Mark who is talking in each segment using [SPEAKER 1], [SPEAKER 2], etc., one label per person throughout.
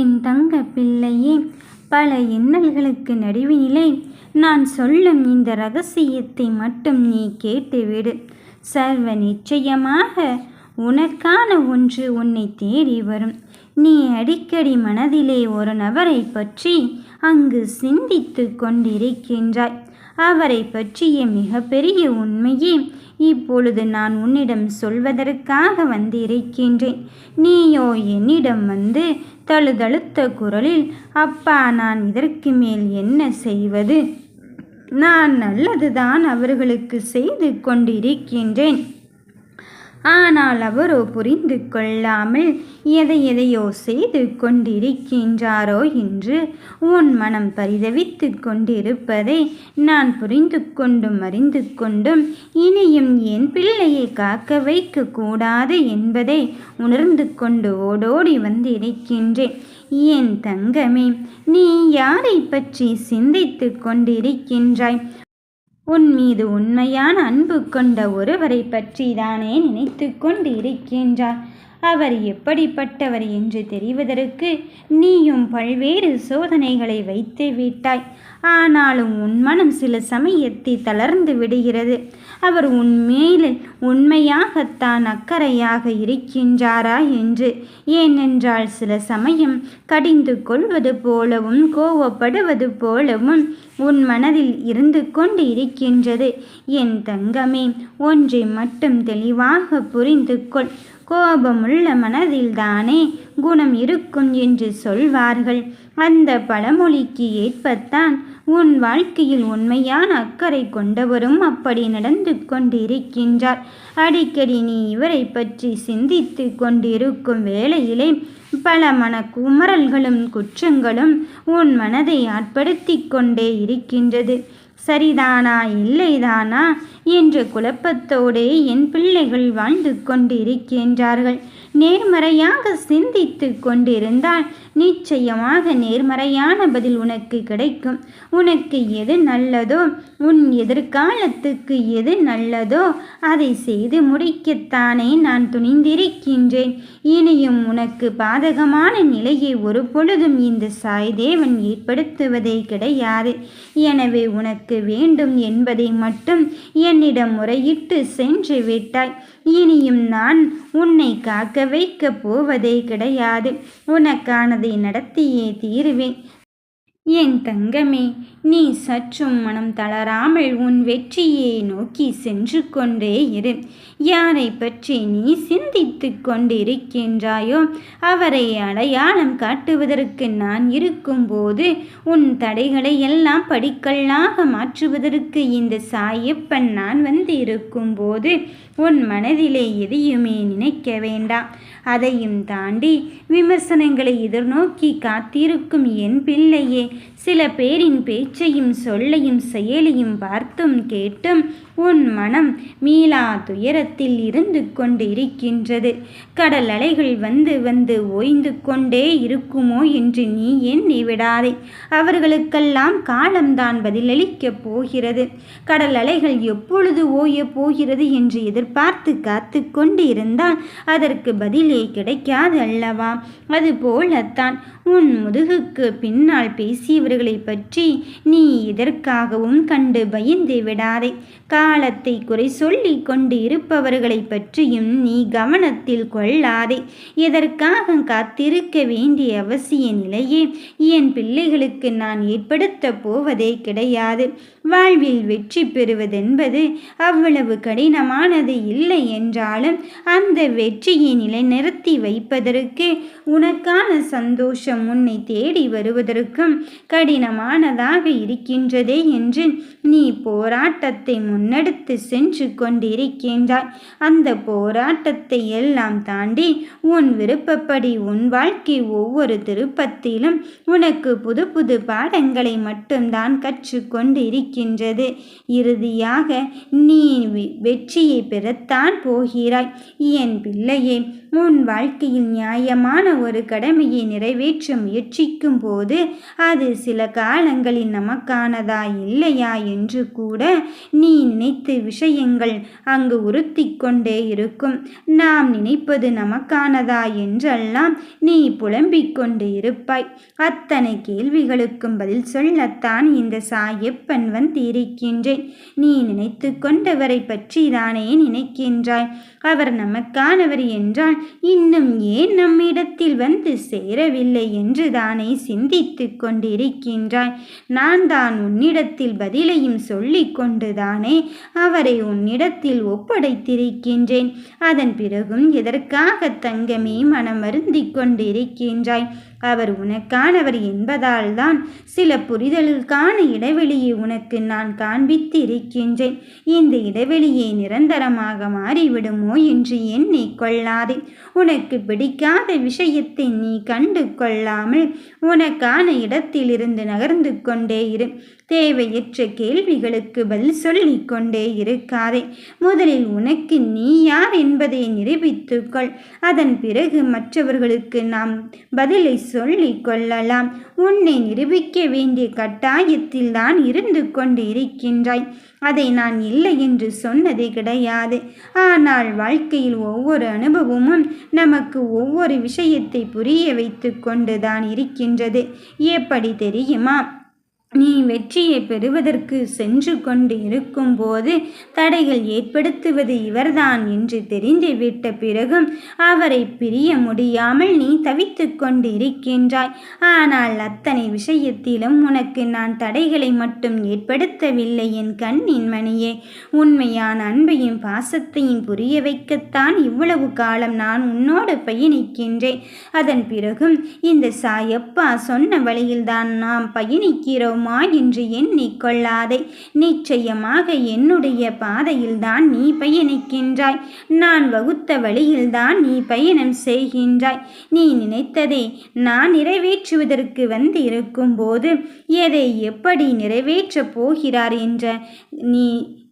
[SPEAKER 1] என் தங்க பிள்ளையே, பல இன்னல்களுக்கு நடுவினிலே நான் சொல்லும் இந்த ரகசியத்தை மட்டும் நீ கேட்டுவிடு. சர்வ நிச்சயமாக உனக்கான ஒன்று உன்னை தேடி வரும். நீ அடிக்கடி மனதிலே ஒரு நபரை பற்றி அங்கு சிந்தித்து கொண்டிருக்கின்றாய். அவரை பற்றிய மிகப்பெரிய உண்மையே இப்பொழுது நான் உன்னிடம் சொல்வதற்காக வந்திருக்கின்றேன். நீயோ என்னிடம் வந்து தழுதழுத்த குரலில், அப்பா, நான் இதற்கு மேல் என்ன செய்வது? நான் நல்லதுதான் அவர்களுக்கு செய்து கொண்டிருக்கின்றேன். ஆனால் அவரோ புரிந்து கொள்ளாமல் எதையோ செய்து கொண்டிருக்கின்றாரோ என்று உன் மனம் பரிதவித்து கொண்டிருப்பதை நான் புரிந்து கொண்டும் அறிந்து கொண்டும் இனியும் என் பிள்ளையை காக்க வைக்க கூடாது என்பதை உணர்ந்து கொண்டு ஓடோடி வந்திருக்கின்றேன். என் தங்கமே, நீ யாரை பற்றி சிந்தித்து கொண்டிருக்கின்றாய்? உன் மீது உண்மையான அன்பு கொண்ட ஒருவரை பற்றி தானே நினைத்து கொண்டு இருக்கின்றார். அவர் எப்படிப்பட்டவர் என்று தெரிவதற்கு நீயும் பல்வேறு சோதனைகளை வைத்து விட்டாய். ஆனாலும் உன் மனம் சில சமயத்தில் தளர்ந்து விடுகிறது. அவர் உன்மேல் உண்மையாகத்தான் அக்கறையாக இருக்கின்றாரா என்று. ஏனென்றால் சில சமயம் கடிந்து கொள்வது போலவும் கோவப்படுவது போலவும் உன் மனதில் இருந்து கொண்டு இருக்கின்றது. என் தங்கமே, ஒன்றை மட்டும் தெளிவாக புரிந்து கொள். கோபமுள்ள மனதில்தானே குணம் இருக்கும் என்று சொல்வார்கள். அந்த பழமொழிக்கு ஏற்பத்தான் உன் வாழ்க்கையில் உண்மையான அக்கறை கொண்டவரும் அப்படி நடந்து கொண்டிருக்கின்றார். அடிக்கடி நீ இவரை பற்றி சிந்தித்து கொண்டிருக்கும் வேளையிலே பல மனக்குமரல்களும் குற்றங்களும் உன் மனதை ஆட்படுத்தி கொண்டே இருக்கின்றது. சரிதானா இல்லைதானா என்ற குழப்பத்தோடே என் பிள்ளைகள் வாழ்ந்து கொண்டிருக்கின்றார்கள். நேர்மறையாக சிந்தித்து கொண்டிருந்தால் நிச்சயமாக நேர்மறையான பதில் உனக்கு கிடைக்கும். உனக்கு எது நல்லதோ, உன் எதிர்காலத்துக்கு எது நல்லதோ அதை செய்து முடிக்கத்தானே நான் துணிந்திருக்கின்றேன். இனியும் உனக்கு பாதகமான நிலையை ஒரு பொழுதும் இந்த சாய்தேவன் ஏற்படுத்துவதே கிடையாது. எனவே உனக்கு வேண்டும் என்பதை மட்டும் என்னிடம் முறையிட்டு சென்று விட்டாய். இனியும் நான் உன்னை காக்க வைக்கப் போவதே கிடையாது. உனக்கானதை நடத்தியே தீருவேன். என் தங்கமே, நீ சற்றும் மனம் தளராமல் உன் வெற்றியை நோக்கி சென்று கொண்டே இரு. யாரை பற்றி நீ சிந்தித்து கொண்டிருக்கின்றாயோ அவரை அடையாளம் காட்டுவதற்கு நான் இருக்கும்போது, உன் தடைகளை எல்லாம் படிக்கல்லாக மாற்றுவதற்கு இந்த சாயப்பன் நான் வந்து இருக்கும்போது உன் மனதிலே எதையுமே நினைக்க வேண்டாம். அதையும் தாண்டி விமர்சனங்களை எதிர்நோக்கி காத்திருக்கும் என் பிள்ளையே, சில பேரின் பேச்சையும் சொல்லையும் செயலையும் பார்த்தும் கேட்டும் உன் மனம் மீளா துயரத்தில் இருந்து கொண்டு இருக்கின்றது. கடல் அலைகள் வந்து வந்து ஓய்ந்து கொண்டே இருக்குமோ என்று நீ எண்ணி விடாதே. அவர்களுக்கெல்லாம் காலம்தான் பதிலளிக்கப் போகிறது. கடல் அலைகள் எப்பொழுது ஓயப் போகிறது என்று எதிர்பார்த்து காத்து கொண்டு இருந்தால் அதற்கு பதிலே கிடைக்காது அல்லவா? அதுபோலத்தான் உன் முதுகுக்கு பின்னால் பேசியவர்களை பற்றி நீ எதற்காகவும் கண்டு பயந்து விடாதே. காலத்தை குறை சொல்லி கொண்டு இருப்பவர்களை பற்றியும் நீ கவனத்தில் கொள்ளாதே. எதற்காக காத்திருக்க வேண்டிய அவசிய நிலையே என் பிள்ளைகளுக்கு நான் ஏற்படுத்த போவதே கிடையாது. வாழ்வில் வெற்றி பெறுவதென்பது அவ்வளவு கடினமானது இல்லை என்றாலும் அந்த வெற்றியை நிலைநிறுத்தி வைப்பதற்கு உனக்கான சந்தோஷம் உன்னை தேடி வருவதற்கும் கடினமானதாக இருக்கின்றதே என்று நீ போராட்டத்தை முன்னெடுத்து சென்று கொண்டிருக்கின்றாய். அந்த போராட்டத்தை எல்லாம் தாண்டி உன் விருப்பப்படி உன் வாழ்க்கை ஒவ்வொரு திருப்பத்திலும் உனக்கு புது புது பாடங்களை மட்டும்தான் கற்றுக்கொண்டு இருக்கின்றது. இறுதியாக நீ வெற்றியை பெறத்தான் போகிறாய். என் பிள்ளையே, உன் வாழ்க்கையில் நியாயமான ஒரு கடமையை நிறைவேற்ற முயற்சிக்கும் போது அது சில காலங்களில் நமக்கானதா இல்லையா என்று கூட நீ நினைத்த விஷயங்கள் அங்கு உறுத்தி கொண்டே இருக்கும். நாம் நினைப்பது நமக்கானதா என்றெல்லாம் நீ புலம்பிக் கொண்டு இருப்பாய். அத்தனை கேள்விகளுக்கும் பதில் சொல்லத்தான் இந்த சாயப்பன் வந்திருக்கின்றேன். நீ நினைத்து கொண்டவரை பற்றி தானே நினைக்கின்றாய். அவர் நமக்கானவர் என்றால் இன்னும் ஏன் நம்மிடத்தில் வந்து சேரவில்லை என்று தானே சிந்தித்து கொண்டிருக்கின்றாய். நான் தான் உன்னிடத்தில் பதிலையும் சொல்லி கொண்டுதானே அவரை உன்னிடத்தில் ஒப்படைத்திருக்கின்றேன். அதன் பிறகும் எதற்காக தங்கமே மனம் வருந்தி கொண்டிருக்கின்றாய்? அவர் உனக்கானவர் என்பதால் தான் சில புரிதலுக்கான இடைவெளியை உனக்கு நான் காண்பித்து இருக்கின்றேன். இந்த இடைவெளியை நிரந்தரமாக மாறிவிடுமோ என்று எண்ணிக் கொள்ளாதே. உனக்கு பிடிக்காத விஷயத்தை நீ கண்டு கொள்ளாமல் உனக்கான இடத்திலிருந்து நகர்ந்து கொண்டே இரு. தேவையற்ற கேள்விகளுக்கு பதில் சொல்லிக் கொண்டே இருக்காதே. முதலில் உனக்கு நீ யார் என்பதை நிரூபித்துக்கொள். அதன் பிறகு மற்றவர்களுக்கு நாம் பதிலை சொல்லிக் கொள்ளலாம். உன்னை நிரூபிக்க வேண்டிய கட்டாயத்தில் தான் இருந்து கொண்டு இருக்கின்றாய். அதை நான் இல்லை என்று சொன்னதே கிடையாது. ஆனால் வாழ்க்கையில் ஒவ்வொரு அனுபவமும் நமக்கு ஒவ்வொரு விஷயத்தை புரிய வைத்து கொண்டுதான் இருக்கின்றது. எப்படி தெரியுமா? நீ வெற்றியை பெறுவதற்கு சென்று கொண்டு இருக்கும்போது தடைகள் ஏற்படுத்துவது இவர்தான் என்று தெரிந்துவிட்ட பிறகும் அவரை பிரிய முடியாமல் நீ தவித்து கொண்டு இருக்கின்றாய். ஆனால் அத்தனை விஷயத்திலும் உனக்கு நான் தடைகளை மட்டும் ஏற்படுத்தவில்லை என் கண்ணின் மணியே. உண்மையான அன்பையும் பாசத்தையும் புரிய வைக்கத்தான் இவ்வளவு காலம் நான் உன்னோடு பயணிக்கின்றேன். அதன் பிறகும் இந்த சாயப்பா சொன்ன வழியில்தான் நாம் பயணிக்கிறோம் என்று எண்ணிக்கொள்ளாதே. நிச்சயமாக என்னுடைய பாதையில்தான் நீ பயணிக்கின்றாய். நான் வகுத்த வழியில்தான் நீ பயணம் செய்கின்றாய். நீ நினைத்ததை நான் நிறைவேற்றுவதற்கு வந்து இருக்கும் போது எதை எப்படி நிறைவேற்றப் போகிறார் என்ற நீ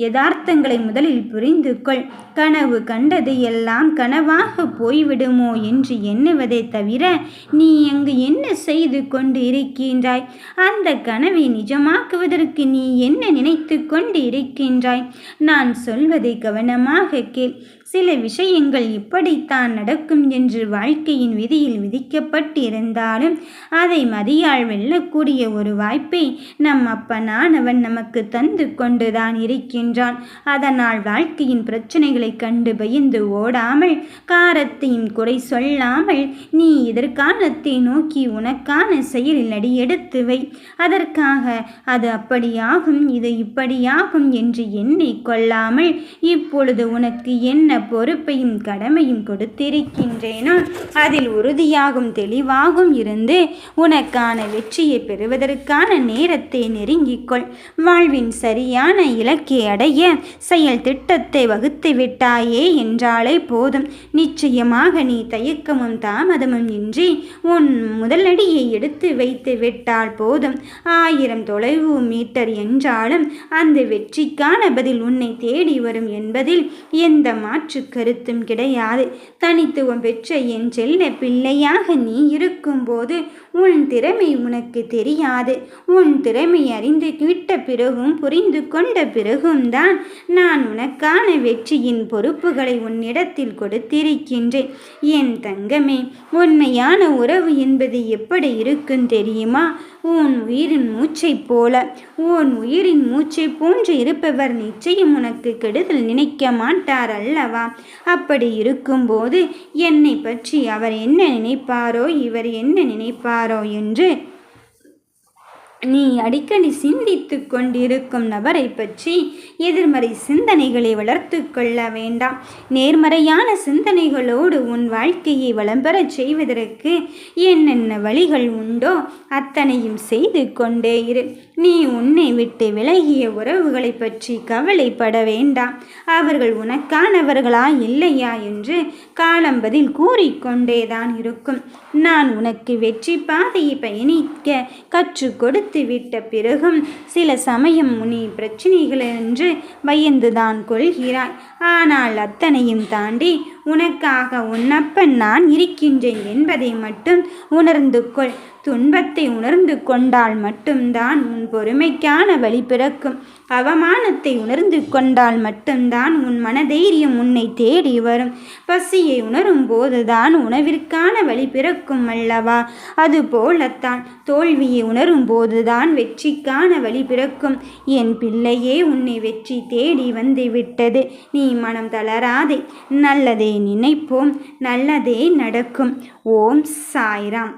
[SPEAKER 1] யதார்த்தங்களை முதலில் புரிந்து கொள். கனவு கண்டது எல்லாம் கனவாக போய்விடுமோ என்று எண்ணுவதை தவிர நீ அங்கு என்ன செய்து கொண்டு இருக்கின்றாய்? அந்த கனவை நிஜமாக்குவதற்கு நீ என்ன நினைத்து கொண்டு இருக்கின்றாய்? நான் சொல்வதை கவனமாக கேள். சில விஷயங்கள் இப்படித்தான் நடக்கும் என்று வாழ்க்கையின் விதியில் விதிக்கப்பட்டிருந்தாலும் அதை மதியால் வெல்லக்கூடிய ஒரு வாய்ப்பை நம் அப்பனானவன் நமக்கு தந்து கொண்டுதான் இருக்கின்றான். அதனால் வாழ்க்கையின் பிரச்சனைகளை கண்டு பயந்து ஓடாமல், காரத்தையும் குறை சொல்லாமல் நீ எதிர்காலத்தை நோக்கி உனக்கான செயலில் அடியெடுத்து வை. அதற்காக அது அப்படியாகும் இது இப்படியாகும் என்று எண்ணிக்கொள்ளாமல் இப்பொழுது உனக்கு என்ன பொறுப்பையும் கடமையும் கொடுத்திருக்கின்றேனோ அதில் உறுதியாகும் தெளிவாகும் இருந்து உனக்கான வெற்றியை பெறுவதற்கான நேரத்தை நெருங்கிக்கொள். வாழ்வின் சரியான இலக்கை அடைய செயல் திட்டத்தை வகுத்து விட்டாயே என்றாலே போதும். நிச்சயமாக நீ தயக்கமும் தாமதமும் இன்றி உன் முதலடியை எடுத்து வைத்து விட்டால் போதும். 1000 தொலைவு மீட்டர் என்றாலும் அந்த வெற்றிக்கான பதில் உன்னை தேடி வரும் என்பதில் எந்த மாற்று கருத்தும் கிடையாது. தனித்துவம் பெற்ற என் செல்ல பிள்ளையாக நீ இருக்கும்போது உன் திறமை உனக்கு தெரியாது. உன் திறமை அறிந்து விட்ட பிறகும் புரிந்து கொண்ட பிறகும் தான் நான் உனக்கான வெற்றியின் பொறுப்புகளை உன்னிடத்தில் கொடுத்திருக்கின்றேன். என் தங்கமே, உண்மையான உறவு என்பது எப்படி இருக்கும் தெரியுமா? உன் உயிரின் மூச்சை போல. உன் உயிரின் மூச்சை போன்று இருப்பவர் நிச்சயம் உனக்கு கெடுதல் நினைக்க மாட்டார் அல்லவா? அப்படி இருக்கும்போது என்னை பற்றி அவர் என்ன நினைப்பாரோ இவர் என்ன நினைப்பாரோ என்று நீ அடிக்கடி சிந்தித்து கொண்டிருக்கும் நபரை பற்றி எதிர்மறை சிந்தனைகளை வளர்த்து கொள்ள வேண்டாம். நேர்மறையான சிந்தனைகளோடு உன் வாழ்க்கையை வளம் பெறச் செய்வதற்கு என்னென்ன வழிகள் உண்டோ அத்தனையும் செய்து கொண்டே இரு. நீ உன்னை விட்டு விலகிய உறவுகளை பற்றி கவலைப்பட வேண்டாம். அவர்கள் உனக்கானவர்களா இல்லையா என்று காலம் பதில் கூறிக்கொண்டேதான் இருக்கும். நான் உனக்கு வெற்றி பாதையை பயணிக்க கற்றுக் கொடுத்து விட்ட பிறகும் சில சமயம் நீ பிரச்சனைகள் என்று பயந்துதான் கொள்கிறாய். ஆனால் அத்தனையும் தாண்டி உனக்காக உன்னப்பன் நான் இருக்கின்றேன் என்பதை மட்டும் உணர்ந்து கொள். துன்பத்தை உணர்ந்து கொண்டால் மட்டும்தான் உன் பொறுமைக்கான வழி பிறக்கும். அவமானத்தை உணர்ந்து கொண்டால் மட்டும்தான் உன் மனதைரியம் உன்னை தேடி வரும். பசியை உணரும் போதுதான் உணவிற்கான வழி பிறக்கும் அல்லவா? அதுபோலத்தான் தோல்வியை உணரும் போதுதான் வெற்றிக்கான வழி பிறக்கும். என் பிள்ளையே, உன்னை வெற்றி தேடி வந்து விட்டது. நீ மனம் தளராதே. நல்லதே நினைப்போம், நல்லதே நடக்கும். ஓம் சாய்ராம்.